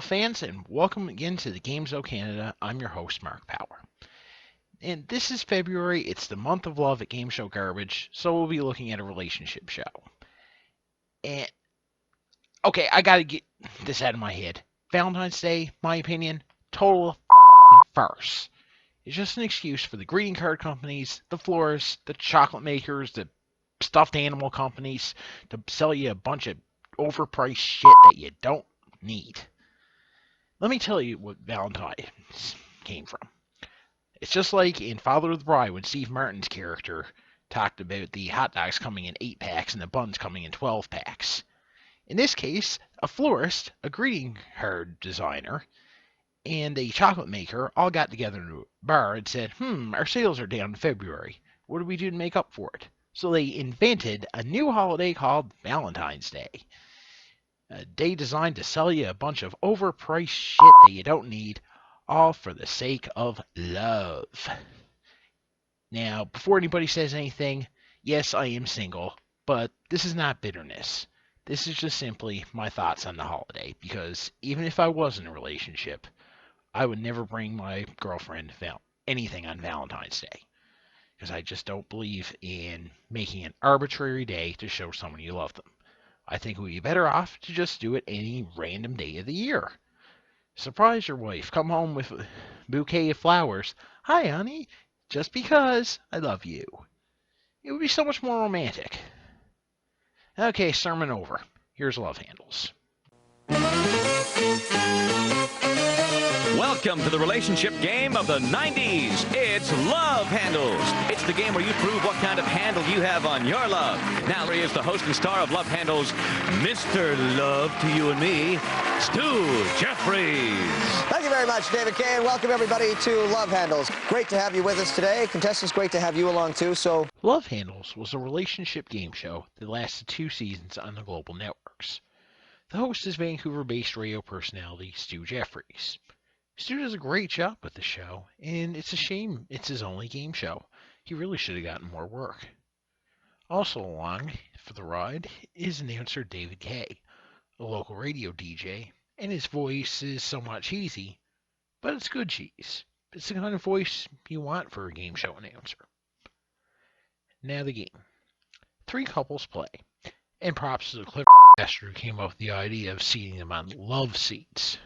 fans, and welcome again to the Games O Canada. I'm your host, Marc Power. And this is February. It's the month of love at Game Show Garbage, so we'll be looking at a relationship show. And, okay, I gotta get this out of my head. Valentine's Day, my opinion, total farce. It's just an excuse for the greeting card companies, the florists, the chocolate makers, the stuffed animal companies to sell you a bunch of overpriced shit that you don't need. Let me tell you what Valentine's came from. It's just like in Father of the Bride when Steve Martin's character talked about the hot dogs coming in 8-packs and the buns coming in 12-packs. In this case, a florist, a greeting card designer, and a chocolate maker all got together in a bar and said, our sales are down in February. What do we do to make up for it? So they invented a new holiday called Valentine's Day. A day designed to sell you a bunch of overpriced shit that you don't need, all for the sake of love. Now, before anybody says anything, yes, I am single, but this is not bitterness. This is just simply my thoughts on the holiday, because even if I was in a relationship, I would never bring my girlfriend anything on Valentine's Day, because I just don't believe in making an arbitrary day to show someone you love them. I think it would be better off to just do it any random day of the year. Surprise your wife. Come home with a bouquet of flowers. Hi, honey. Just because I love you. It would be so much more romantic. Okay, sermon over. Here's Love Handles. Welcome to the relationship game of the 90s. It's Love Handles. It's the game where you prove what kind of handle you have on your love. Now here is the host and star of Love Handles, Mr. Love to You and Me, Stu Jeffries. Thank you very much, David Kay, and welcome everybody to Love Handles. Great to have you with us today. Contestants, great to have you along too. Love Handles was a relationship game show that lasted 2 seasons on the global networks. The host is Vancouver-based radio personality Stu Jeffries. Stu does a great job with the show, and it's a shame it's his only game show. He really should have gotten more work. Also along for the ride is announcer David Kay, a local radio DJ, and his voice is somewhat cheesy, but it's good cheese. It's the kind of voice you want for a game show announcer. Now the game. 3 couples play, and props to the clever bastard who came up with the idea of seating them on love seats.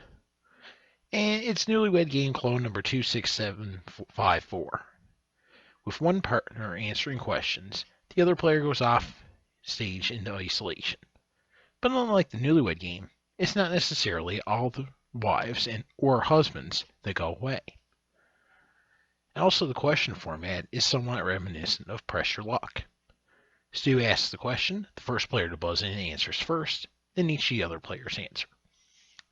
And it's Newlywed Game clone number 26754. With one partner answering questions, the other player goes off stage into isolation. But unlike the Newlywed Game, it's not necessarily all the wives or husbands that go away. Also, the question format is somewhat reminiscent of Press Your Luck. Stu asks the question, the first player to buzz in answers first, then each of the other players answer.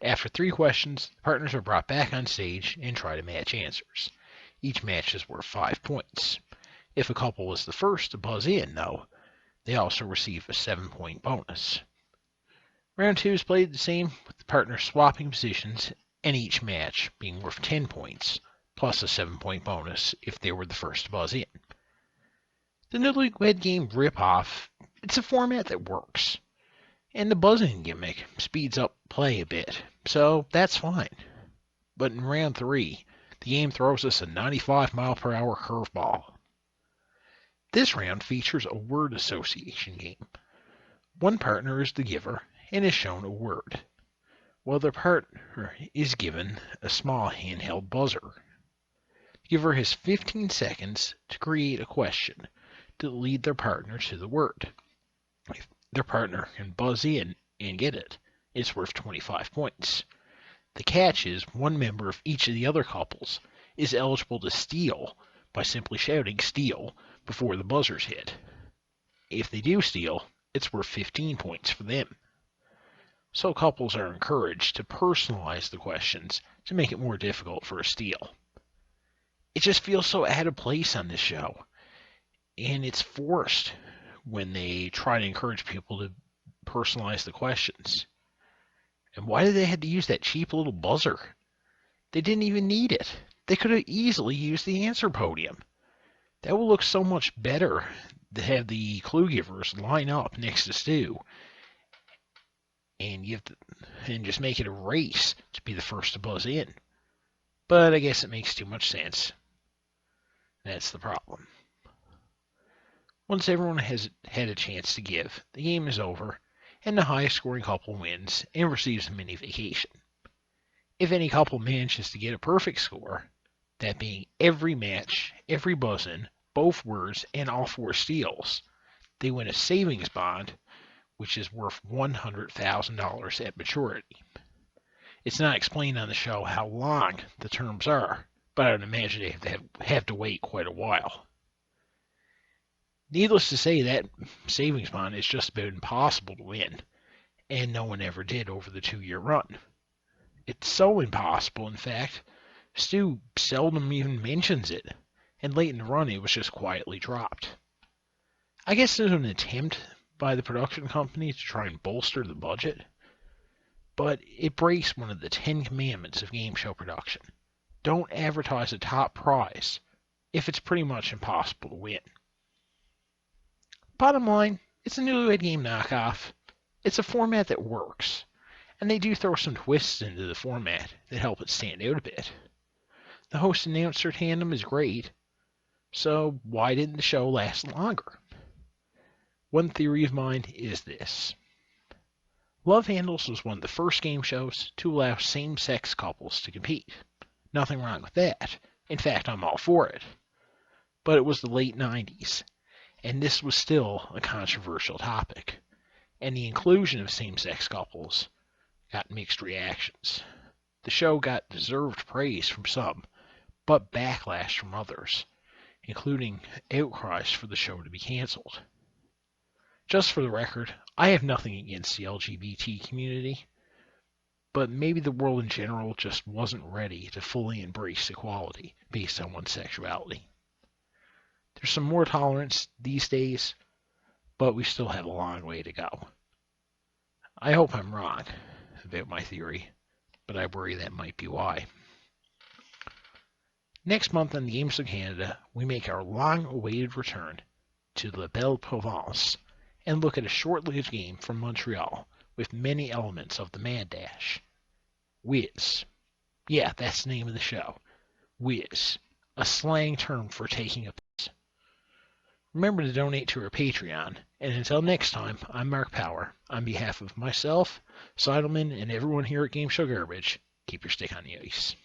After 3 questions, the partners are brought back on stage and try to match answers. Each match is worth 5 points. If a couple is the first to buzz in, though, they also receive a 7-point bonus. Round 2 is played the same, with the partners swapping positions and each match being worth 10 points, plus a 7-point bonus if they were the first to buzz in. The Newlywed Game rip-off, it's a format that works. And the buzzing gimmick speeds up play a bit, so that's fine. But in round 3, the game throws us a 95-mile-per-hour curveball. This round features a word association game. One partner is the giver and is shown a word, while the partner is given a small handheld buzzer. The giver has 15 seconds to create a question to lead their partner to the word. If their partner can buzz in and get it, it's worth 25 points. The catch is one member of each of the other couples is eligible to steal by simply shouting "steal" before the buzzers hit. If they do steal, it's worth 15 points for them. So couples are encouraged to personalize the questions to make it more difficult for a steal. It just feels so out of place on this show, and it's forced when they try to encourage people to personalize the questions. And why did they have to use that cheap little buzzer? They didn't even need it. They could have easily used the answer podium. That would look so much better to have the clue givers line up next to Stu and and just make it a race to be the first to buzz in. But I guess it makes too much sense. That's the problem. Once everyone has had a chance to give, the game is over, and the highest scoring couple wins and receives a mini vacation. If any couple manages to get a perfect score, that being every match, every buzz-in, both words, and all four steals, they win a savings bond, which is worth $100,000 at maturity. It's not explained on the show how long the terms are, but I would imagine they have to wait quite a while. Needless to say, that savings bond is just about impossible to win, and no one ever did over the 2-year run. It's so impossible, in fact, Stu seldom even mentions it, and late in the run it was just quietly dropped. I guess there's an attempt by the production company to try and bolster the budget, but it breaks one of the 10 commandments of game show production. Don't advertise a top prize if it's pretty much impossible to win. Bottom line, it's a Newlywed Game knockoff. It's a format that works, and they do throw some twists into the format that help it stand out a bit. The host-announcer tandem is great, so why didn't the show last longer? One theory of mine is this. Love Handles was one of the first game shows to allow same-sex couples to compete. Nothing wrong with that. In fact, I'm all for it. But it was the late 90s, and this was still a controversial topic, and the inclusion of same-sex couples got mixed reactions. The show got deserved praise from some, but backlash from others, including outcries for the show to be canceled. Just for the record, I have nothing against the LGBT community, but maybe the world in general just wasn't ready to fully embrace equality based on one's sexuality. There's some more tolerance these days, but we still have a long way to go. I hope I'm wrong about my theory, but I worry that might be why. Next month on the Games of Canada, we make our long-awaited return to La Belle Province and look at a short-lived game from Montreal with many elements of the Mad Dash. Whiz. Yeah, that's the name of the show. Whiz. A slang term for taking a piss. Remember to donate to our Patreon, and until next time, I'm Marc Power. On behalf of myself, Seidelman, and everyone here at Game Show Garbage, keep your stick on the ice.